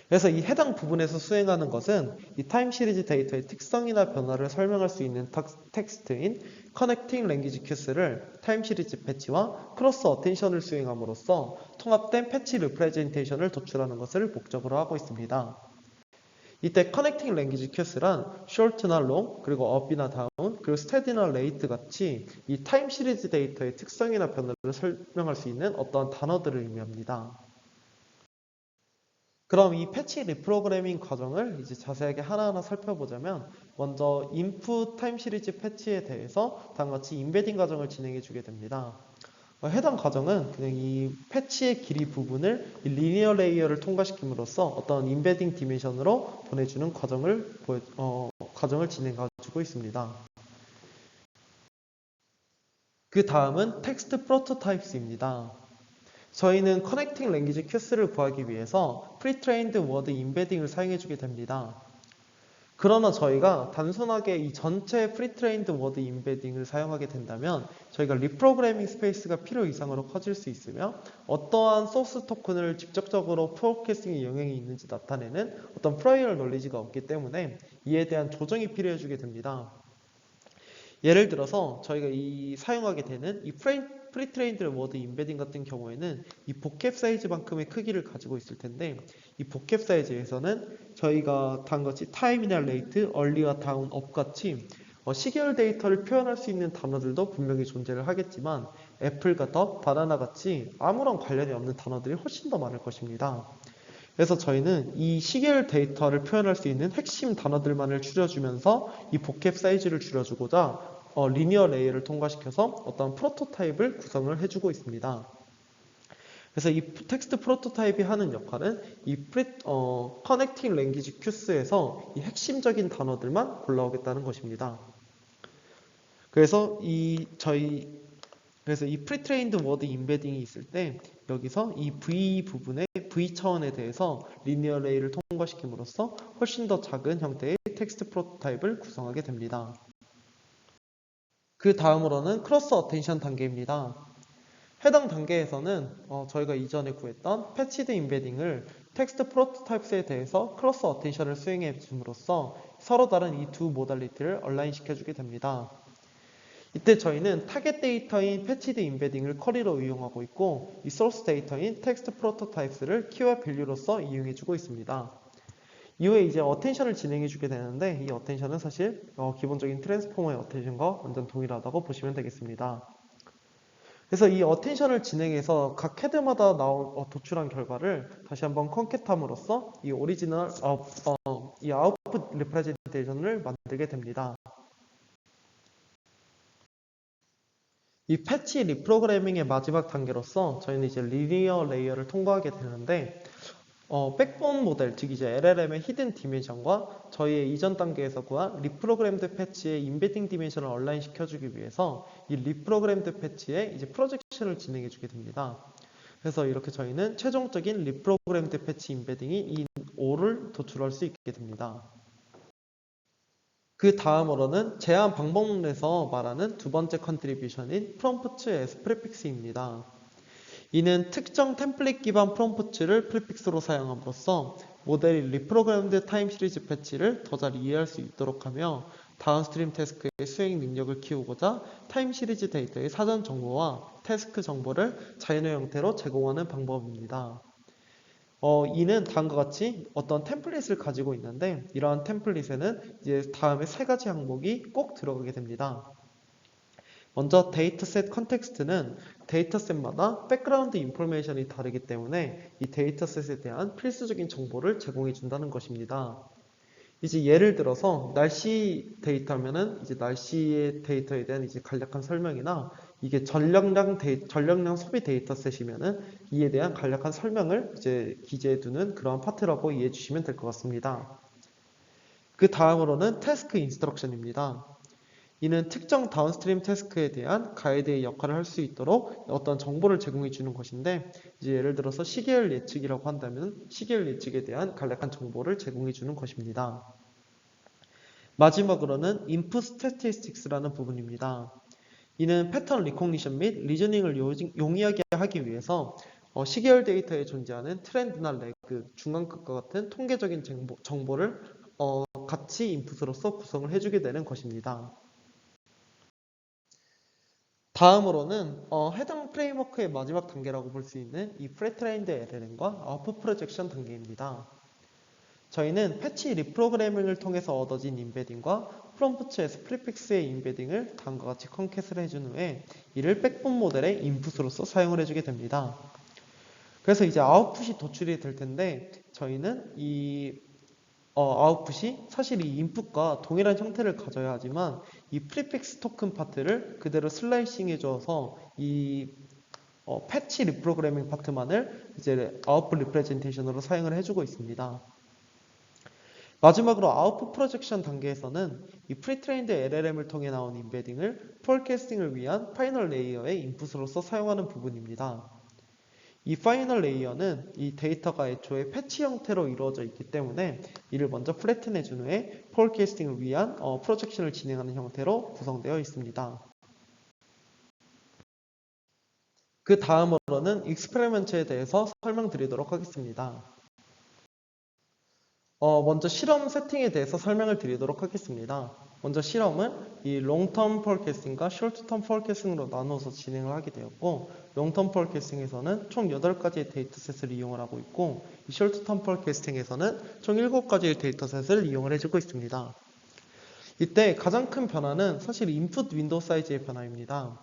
그래서 이 해당 부분에서 수행하는 것은 이 타임 시리즈 데이터의 특성이나 변화를 설명할 수 있는 텍스트인 커넥팅 랭귀지 큐스를 타임 시리즈 패치와 크로스 어텐션을 수행함으로써 통합된 패치 리프레젠테이션을 도출하는 것을 목적으로 하고 있습니다. 이때 커넥팅 랭귀지 큐스란 short나 long, 그리고 up이나 down, 그리고 steady나 late 같이 이 타임 시리즈 데이터의 특성이나 변화를 설명할 수 있는 어떠한 단어들을 의미합니다. 그럼 이 패치 리프로그래밍 과정을 이제 자세하게 하나하나 살펴보자면 먼저 input 타임 시리즈 패치에 대해서 다음과 같이 인베딩 과정을 진행해 주게 됩니다. 해당 과정은 그냥 이 패치의 길이 부분을 이 리니어 레이어를 통과시킴으로써 어떤 인베딩 디멘션으로 보내주는 과정을 진행하고 있습니다. 그 다음은 텍스트 프로토타입스입니다. 저희는 커넥팅 랭귀지 큐스를 구하기 위해서 프리트레인드 워드 인베딩을 사용해 주게 됩니다. 그러나 저희가 단순하게 이 전체 프리트레인드 워드 인베딩을 사용하게 된다면 저희가 리프로그래밍 스페이스가 필요 이상으로 커질 수 있으며 어떠한 소스 토큰을 직접적으로 프로캐스팅에 영향이 있는지 나타내는 어떤 프라이얼 놀리지가 없기 때문에 이에 대한 조정이 필요해 주게 됩니다. 예를 들어서 저희가 사용하게 되는 이 프리트레인드 워드 인베딩 같은 경우에는 이 복캡 사이즈만큼의 크기를 가지고 있을 텐데 이 복캡 사이즈에서는 저희가 다음과 같이 타임이나 레이트, 얼리와 다운, 업 같이 시계열 데이터를 표현할 수 있는 단어들도 분명히 존재를 하겠지만 애플과 더, 바나나 같이 아무런 관련이 없는 단어들이 훨씬 더 많을 것입니다. 그래서 저희는 이 시계열 데이터를 표현할 수 있는 핵심 단어들만을 줄여주면서 이 복캡 사이즈를 줄여주고자 리니어 레이어를 통과시켜서 어떤 프로토타입을 구성을 해주고 있습니다. 그래서 이 텍스트 프로토타입이 하는 역할은 이 커넥팅 랭귀지 큐스에서 이 핵심적인 단어들만 골라오겠다는 것입니다. 그래서 이 프리트레인드 워드 인베딩이 있을 때 여기서 이 V 부분의 V 차원에 대해서 리니어 레이를 통과시킴으로써 훨씬 더 작은 형태의 텍스트 프로토타입을 구성하게 됩니다. 그 다음으로는 크로스 어텐션 단계입니다. 해당 단계에서는 저희가 이전에 구했던 패치드 인베딩을 텍스트 프로토타입스에 대해서 크로스 어텐션을 수행해 줌으로써 서로 다른 이 두 모달리티를 얼라인 시켜주게 됩니다. 이때 저희는 타겟 데이터인 패치드 인베딩을 쿼리로 이용하고 있고 이 소스 데이터인 텍스트 프로토타입스를 키와 밸류로서 이용해주고 있습니다. 이후에 이제 어텐션을 진행해주게 되는데 이 어텐션은 사실 기본적인 트랜스포머의 어텐션과 완전 동일하다고 보시면 되겠습니다. 그래서 이 어텐션을 진행해서 각 헤드마다 도출한 결과를 다시 한번 컨캣함으로써 이 오리지널 이 아웃풋 리프레젠테이션을 만들게 됩니다. 이 패치 리프로그래밍의 마지막 단계로서 저희는 이제 리니어 레이어를 통과하게 되는데 백본 모델, 즉 이제 LLM의 히든 디멘션과 저희의 이전 단계에서 구한 리프로그램드 패치의 인베딩 디멘션을 얼라인 시켜주기 위해서 이 리프로그램드 패치에 이제 프로젝션을 진행해 주게 됩니다. 그래서 이렇게 저희는 최종적인 리프로그램드 패치 인베딩인 이 5를 도출할 수 있게 됩니다. 그 다음으로는 제한 방법론에서 말하는 두 번째 컨트리뷰션인 프롬프트 as 프리픽스입니다. 이는 특정 템플릿 기반 프롬프트를 프리픽스로 사용함으로써 모델이 리프로그램드 타임 시리즈 패치를 더 잘 이해할 수 있도록 하며 다운스트림 태스크의 수행 능력을 키우고자 타임 시리즈 데이터의 사전 정보와 태스크 정보를 자연어 형태로 제공하는 방법입니다. 이는 다음과 같이 어떤 템플릿을 가지고 있는데 이러한 템플릿에는 이제 다음에 세 가지 항목이 꼭 들어가게 됩니다. 먼저 데이터셋 컨텍스트는 데이터셋마다 백그라운드 인포메이션이 다르기 때문에 이 데이터셋에 대한 필수적인 정보를 제공해 준다는 것입니다. 이제 예를 들어서 날씨 데이터면은 이제 날씨의 데이터에 대한 이제 간략한 설명이나 이게 전력량 소비 데이터셋이면은 이에 대한 간략한 설명을 이제 기재해 두는 그러한 파트라고 이해해 주시면 될 것 같습니다. 그 다음으로는 태스크 인스트럭션입니다. 이는 특정 다운스트림 태스크에 대한 가이드의 역할을 할 수 있도록 어떤 정보를 제공해 주는 것인데 이제 예를 들어서 시계열 예측이라고 한다면 시계열 예측에 대한 간략한 정보를 제공해 주는 것입니다. 마지막으로는 input statistics라는 부분입니다. 이는 패턴 리코그니션 및 리저닝을 용이하게 하기 위해서 시계열 데이터에 존재하는 트렌드나 레그, 중간값과 같은 통계적인 정보를 같이 인풋으로서 구성을 해주게 되는 것입니다. 다음으로는 해당 프레임워크의 마지막 단계라고 볼 수 있는 이 프리트레인드 LLM과 아웃풋 프로젝션 단계입니다. 저희는 패치 리프로그래밍을 통해서 얻어진 인베딩과 프롬프트 as 프리픽스의 인베딩을 다음과 같이 컨캣을 해준 후에 이를 백본 모델의 인풋으로서 사용을 해주게 됩니다. 그래서 이제 아웃풋이 도출이 될 텐데 저희는 이 아웃풋이 사실 이 인풋과 동일한 형태를 가져야 하지만 이 프리픽스 토큰 파트를 그대로 슬라이싱 해줘서 이 패치 리프로그래밍 파트만을 이제 아웃풋 리프레젠테이션으로 사용을 해주고 있습니다. 마지막으로 아웃풋 프로젝션 단계에서는 이 프리트레인드 LLM을 통해 나온 임베딩을 포캐스팅을 위한 파이널 레이어의 인풋으로서 사용하는 부분입니다. 이 파이널 레이어는 이 데이터가 애초에 패치 형태로 이루어져 있기 때문에 이를 먼저 플래튼 해준 후에 포캐스팅을 위한 프로젝션을 진행하는 형태로 구성되어 있습니다. 그 다음으로는 익스페리먼트에 대해서 설명드리도록 하겠습니다. 먼저 실험 세팅에 대해서 설명을 드리도록 하겠습니다. 먼저 실험은 이 롱텀 포캐스팅과 숏텀 포캐스팅으로 나누어서 진행을 하게 되었고, 롱텀 포캐스팅에서는 총 8가지의 데이터셋을 이용을 하고 있고, 이 숏텀 포캐스팅에서는 총 7가지의 데이터셋을 이용을 해주고 있습니다. 이때 가장 큰 변화는 사실 인풋 윈도우 사이즈의 변화입니다.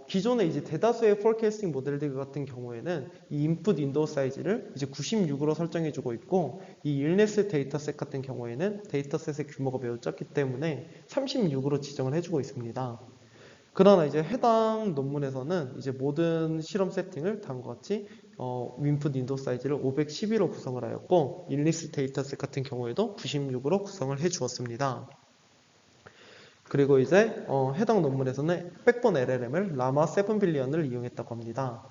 기존의 이제 대다수의 포캐스팅 모델들 같은 경우에는 이 인풋 윈도우 사이즈를 이제 96으로 설정해주고 있고, 이 일네스 데이터셋 같은 경우에는 데이터셋의 규모가 매우 작기 때문에 36으로 지정을 해주고 있습니다. 그러나 이제 해당 논문에서는 이제 모든 실험 세팅을 다음과 같이 인풋 윈도우 사이즈를 512로 구성을 하였고, 일리스 데이터셋 같은 경우에도 96으로 구성을 해주었습니다. 그리고 이제 해당 논문에서는 백본 LLM을 라마 7 빌리언을 이용했다고 합니다.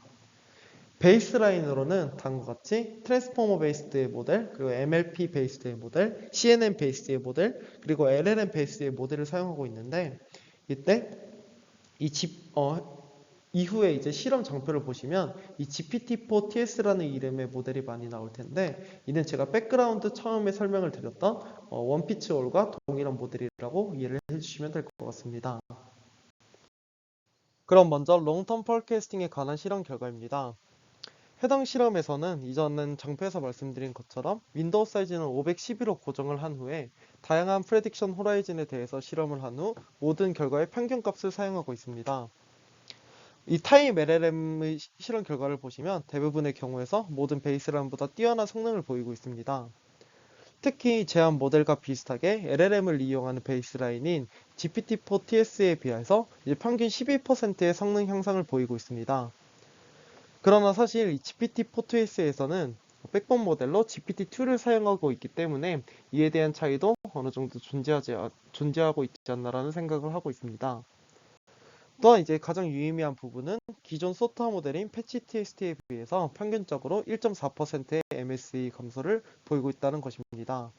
베이스라인으로는 다음과 같이 트랜스포머 베이스드의 모델, 그리고 MLP 베이스드의 모델, CNN 베이스드의 모델, 그리고 LLM 베이스드의 모델을 사용하고 있는데, 이때 이후에 이제 실험 장표를 보시면 이 GPT-4TS라는 이름의 모델이 많이 나올 텐데, 이는 제가 백그라운드 처음에 설명을 드렸던 원피츠홀과 동일한 모델이라고 이해를 해주시면 될 것 같습니다. 그럼 먼저 롱텀 포캐스팅에 관한 실험 결과입니다. 해당 실험에서는 이전은 장표에서 말씀드린 것처럼 윈도우 사이즈는 512로 고정을 한 후에 다양한 프레딕션 호라이즌에 대해서 실험을 한 후 모든 결과의 평균값을 사용하고 있습니다. 이 타임 LLM의 실험 결과를 보시면 대부분의 경우에서 모든 베이스라인보다 뛰어난 성능을 보이고 있습니다. 특히 제한 모델과 비슷하게 LLM을 이용하는 베이스라인인 GPT-4TS에 비해서 평균 12%의 성능 향상을 보이고 있습니다. 그러나 사실 이 GPT-4TS에서는 백본 모델로 GPT-2를 사용하고 있기 때문에 이에 대한 차이도 어느 정도 존재하고 있지 않나라는 생각을 하고 있습니다. 또한 이제 가장 유의미한 부분은 기존 소프트웨어 모델인 패치TST에 비해서 평균적으로 1.4%의 MSE 감소를 보이고 있다는 것입니다.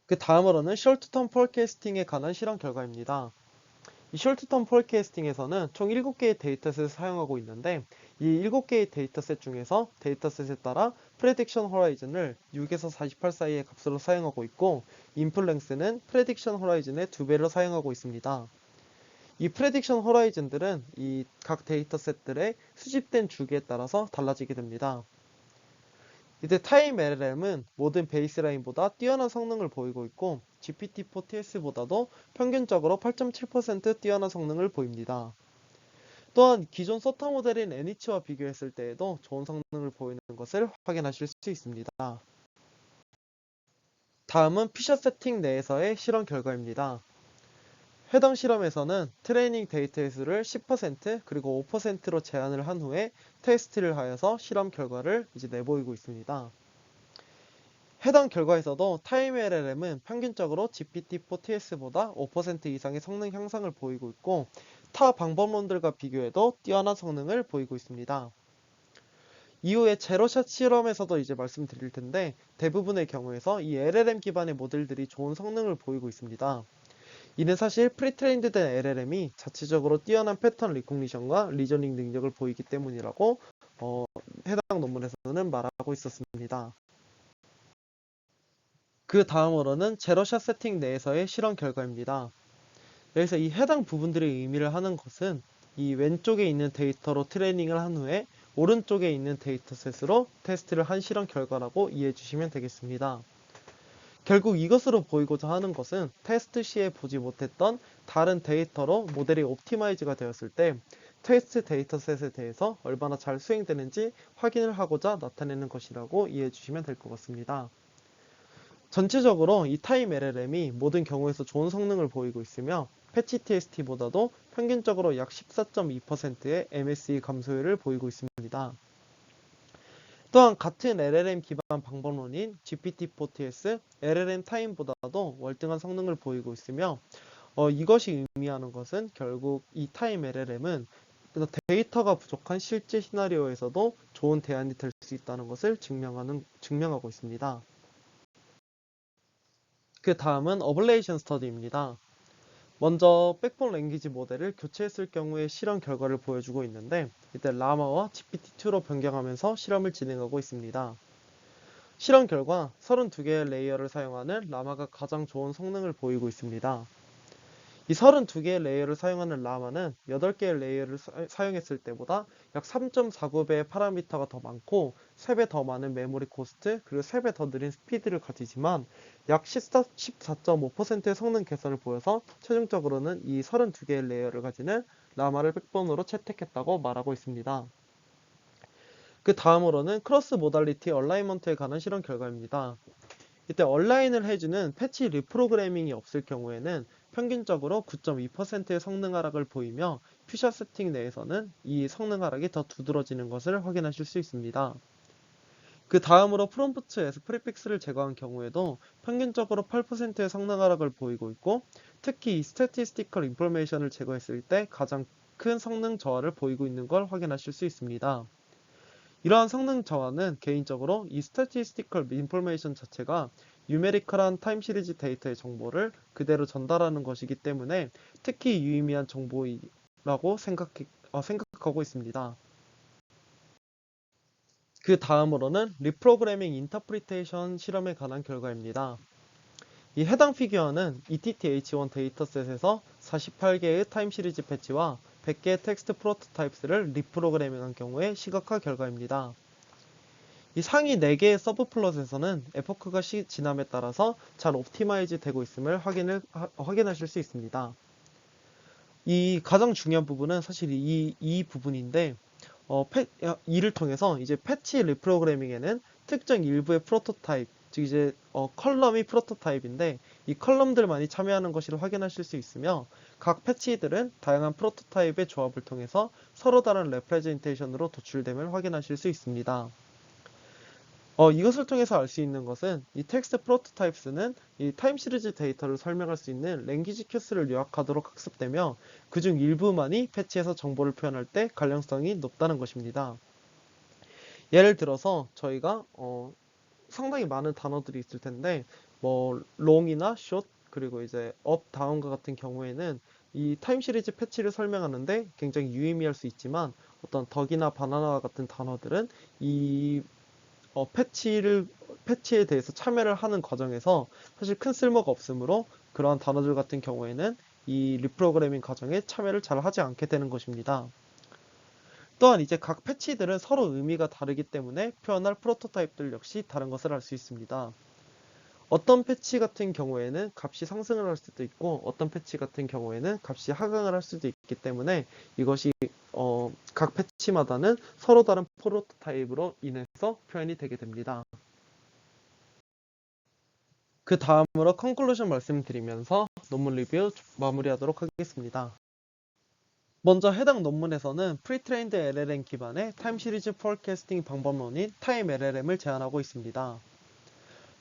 그 다음으로는 숄트텀 포캐스팅에 관한 실험 결과입니다. 이 숄트텀 포캐스팅에서는 총 7개의 데이터셋을 사용하고 있는데, 이 7개의 데이터셋 중에서 데이터셋에 따라 프레딕션 호라이즌을 6에서 48 사이의 값으로 사용하고 있고, 인풋 랭스는 프레딕션 호라이즌의 2배로 사용하고 있습니다. 이 프레딕션 호라이즌들은 이 각 데이터셋들의 수집된 주기에 따라서 달라지게 됩니다. 이때 타임 LLM은 모든 베이스라인보다 뛰어난 성능을 보이고 있고, GPT-4TS보다도 평균적으로 8.7% 뛰어난 성능을 보입니다. 또한 기존 소타 모델인 NH와 비교했을 때에도 좋은 성능을 보이는 것을 확인하실 수 있습니다. 다음은 피셔 세팅 내에서의 실험 결과입니다. 해당 실험에서는 트레이닝 데이터의 수를 10% 그리고 5%로 제한을 한 후에 테스트를 하여서 실험 결과를 이제 내보이고 있습니다. 해당 결과에서도 타임 LLM은 평균적으로 GPT-4TS보다 5% 이상의 성능 향상을 보이고 있고, 타 방법론들과 비교해도 뛰어난 성능을 보이고 있습니다. 이후에 제로샷 실험에서도 이제 말씀드릴 텐데, 대부분의 경우에서 이 LLM 기반의 모델들이 좋은 성능을 보이고 있습니다. 이는 사실 프리트레인드 된 LLM이 자체적으로 뛰어난 패턴 리코그니션과 리저닝 능력을 보이기 때문이라고 해당 논문에서는 말하고 있었습니다. 그 다음으로는 제로샷 세팅 내에서의 실험 결과입니다. 여기서 이 해당 부분들의 의미를 하는 것은 이 왼쪽에 있는 데이터로 트레이닝을 한 후에 오른쪽에 있는 데이터셋으로 테스트를 한 실험 결과라고 이해해 주시면 되겠습니다. 결국 이것으로 보이고자 하는 것은 테스트 시에 보지 못했던 다른 데이터로 모델이 옵티마이즈가 되었을 때 테스트 데이터셋에 대해서 얼마나 잘 수행되는지 확인을 하고자 나타내는 것이라고 이해해 주시면 될 것 같습니다. 전체적으로 이 타임 LLM이 모든 경우에서 좋은 성능을 보이고 있으며 패치-TST보다도 평균적으로 약 14.2%의 MSE 감소율을 보이고 있습니다. 또한 같은 LLM 기반 방법론인 GPT-4TS, LLM 타임보다도 월등한 성능을 보이고 있으며 이것이 의미하는 것은 결국 이 타임 LLM은 데이터가 부족한 실제 시나리오에서도 좋은 대안이 될 수 있다는 것을 증명하고 있습니다. 그 다음은 어블레이션 스터디입니다. 먼저 백본 랭귀지 모델을 교체했을 경우의 실험 결과를 보여주고 있는데 이때 라마와 GPT-2로 변경하면서 실험을 진행하고 있습니다. 실험 결과 32개의 레이어를 사용하는 라마가 가장 좋은 성능을 보이고 있습니다. 이 32개의 레이어를 사용하는 라마는 8개의 레이어를 사용했을 때보다 약 3.49배의 파라미터가 더 많고 3배 더 많은 메모리 코스트 그리고 3배 더 느린 스피드를 가지지만 약 14.5%의 성능 개선을 보여서 최종적으로는 이 32개의 레이어를 가지는 라마를 백본으로 채택했다고 말하고 있습니다. 그 다음으로는 크로스 모달리티 얼라이먼트에 관한 실험 결과입니다. 이때 얼라인을 해주는 패치 리프로그래밍이 없을 경우에는 평균적으로 9.2%의 성능 하락을 보이며 퓨처 세팅 내에서는 이 성능 하락이 더 두드러지는 것을 확인하실 수 있습니다. 그 다음으로 프롬프트에서 프리픽스를 제거한 경우에도 평균적으로 8%의 성능 하락을 보이고 있고 특히 이 스태티스티컬 인포메이션을 제거했을 때 가장 큰 성능 저하를 보이고 있는 걸 확인하실 수 있습니다. 이러한 성능 저하는 개인적으로 이 statistical information 자체가 뉴메리컬한 타임 시리즈 데이터의 정보를 그대로 전달하는 것이기 때문에 특히 유의미한 정보라고 생각하고 있습니다. 그 다음으로는 리프로그래밍 인터프리테이션 실험에 관한 결과입니다. 이 해당 피규어는 ETT-H1 데이터셋에서 48개의 타임 시리즈 패치와 100개의 텍스트 프로토타입스를 리프로그래밍한 경우의 시각화 결과입니다. 이 상위 4개의 서브플롯에서는 에포크가 지남에 따라서 잘 옵티마이즈 되고 있음을 확인하실 수 있습니다. 이 가장 중요한 부분은 사실 이 부분인데 이를 통해서 이제 패치 리프로그래밍에는 특정 일부의 프로토타입, 즉 이제 컬럼이 프로토타입인데 이 컬럼들만이 참여하는 것을 확인하실 수 있으며 각 패치들은 다양한 프로토타입의 조합을 통해서 서로 다른 레프레젠테이션으로 도출됨을 확인하실 수 있습니다. 이것을 통해서 알 수 있는 것은 이 텍스트 프로토타입스는 이 타임 시리즈 데이터를 설명할 수 있는 랭귀지 큐스를 요약하도록 학습되며 그중 일부만이 패치에서 정보를 표현할 때 관련성이 높다는 것입니다. 예를 들어서 저희가 상당히 많은 단어들이 있을 텐데 뭐 long이나 short 그리고 이제 up, down과 같은 경우에는 이 타임 시리즈 패치를 설명하는데 굉장히 유의미할 수 있지만 어떤 덕이나 바나나와 같은 단어들은 이 패치에 대해서 참여를 하는 과정에서 사실 큰 쓸모가 없으므로 그러한 단어들 같은 경우에는 이 리프로그래밍 과정에 참여를 잘 하지 않게 되는 것입니다. 또한 이제 각 패치들은 서로 의미가 다르기 때문에 표현할 프로토타입들 역시 다른 것을 알 수 있습니다. 어떤 패치 같은 경우에는 값이 상승을 할 수도 있고 어떤 패치 같은 경우에는 값이 하강을 할 수도 있기 때문에 이것이 각 패치마다는 서로 다른 프로토타입으로 인해서 표현이 되게 됩니다. 그 다음으로 컨클루션 말씀드리면서 논문 리뷰 마무리하도록 하겠습니다. 먼저 해당 논문에서는 프리트레인드 LLM 기반의 타임 시리즈 포캐스팅 방법론인 타임 LLM을 제안하고 있습니다.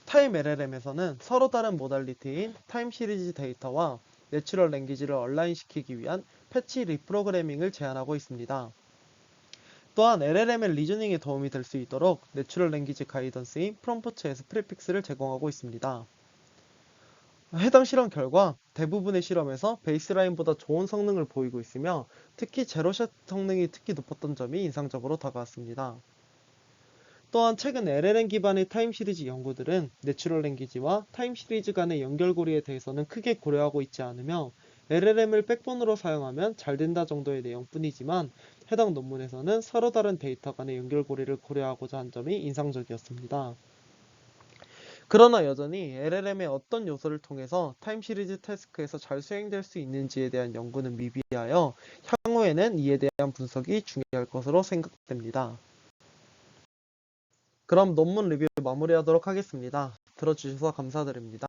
타임 LLM에서는 서로 다른 모달리티인 타임 시리즈 데이터와 내추럴 랭귀지를 얼라인시키기 위한 패치 리프로그래밍을 제안하고 있습니다. 또한 LLM의 리저닝에 도움이 될 수 있도록 내추럴 랭귀지 가이던스인 프롬프트에서 프리픽스를 제공하고 있습니다. 해당 실험 결과 대부분의 실험에서 베이스라인보다 좋은 성능을 보이고 있으며 특히 제로샷 성능이 특히 높았던 점이 인상적으로 다가왔습니다. 또한 최근 LLM 기반의 타임 시리즈 연구들은 내추럴 랭귀지와 타임 시리즈 간의 연결고리에 대해서는 크게 고려하고 있지 않으며 LLM을 백본으로 사용하면 잘 된다 정도의 내용뿐이지만 해당 논문에서는 서로 다른 데이터 간의 연결고리를 고려하고자 한 점이 인상적이었습니다. 그러나 여전히 LLM의 어떤 요소를 통해서 타임 시리즈 태스크에서 잘 수행될 수 있는지에 대한 연구는 미비하여 향후에는 이에 대한 분석이 중요할 것으로 생각됩니다. 그럼 논문 리뷰 마무리하도록 하겠습니다. 들어주셔서 감사드립니다.